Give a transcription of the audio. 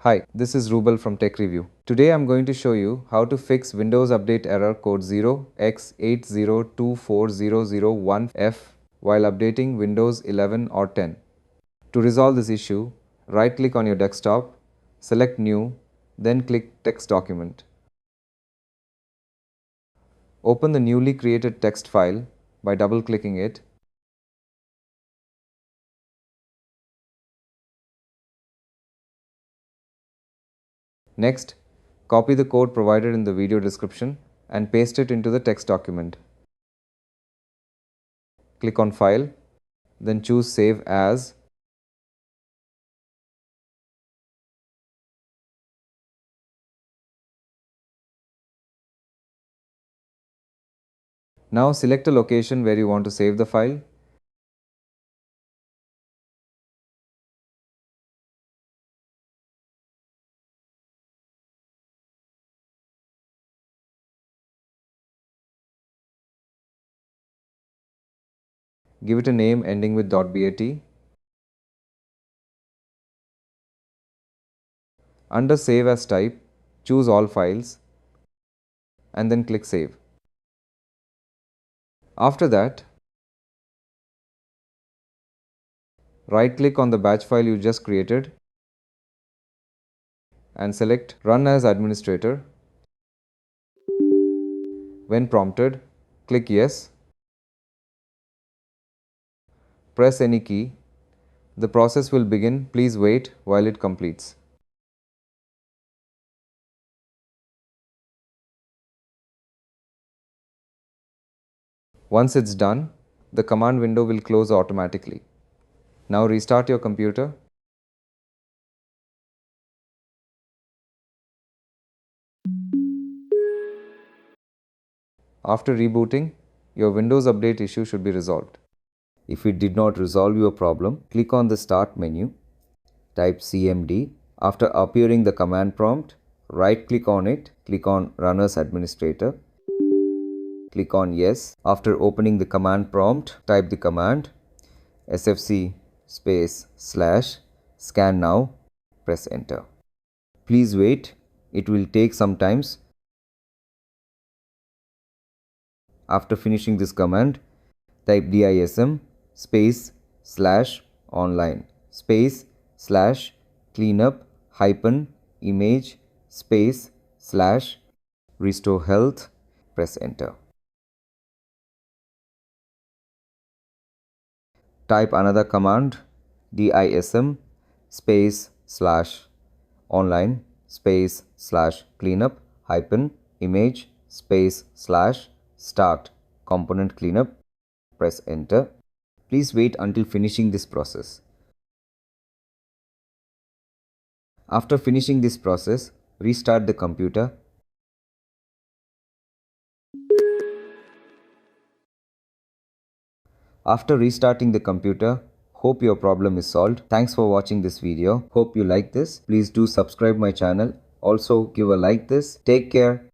Hi, this is Rubal from Tech Review. Today I'm going to show you how to fix Windows Update error code 0x8024001F while updating Windows 11 or 10. To resolve this issue, right-click on your desktop, select New, then click Text Document. Open the newly created text file by double-clicking it. Next, copy the code provided in the video description and paste it into the text document. Click on File, then choose Save As. Now select a location where you want to save the file. Give it a name ending with .bat. Under Save As type, choose All Files and then click Save. After that, right-click on the batch file you just created and select Run as Administrator. When prompted, click Yes. Press any key. The process will begin. Please wait while it completes. Once it's done, the command window will close automatically. Now restart your computer. After rebooting, your Windows Update issue should be resolved. If it did not resolve your problem, click on the Start menu, type CMD. After appearing the command prompt, right-click on it, click on Run as Administrator. Click on Yes. After opening the command prompt, type the command sfc /scan now. Press Enter. Please wait. It will take some time. After finishing this command, type dism /online /cleanup -image /restore health. Press Enter. Type another command dism /online /cleanup -image /start component cleanup. Press Enter. Please wait until finishing this process. After finishing this process, restart the computer. After restarting the computer, hope your problem is solved. Thanks for watching this video. Hope you like this. Please do subscribe my channel. Also give a like this. Take care.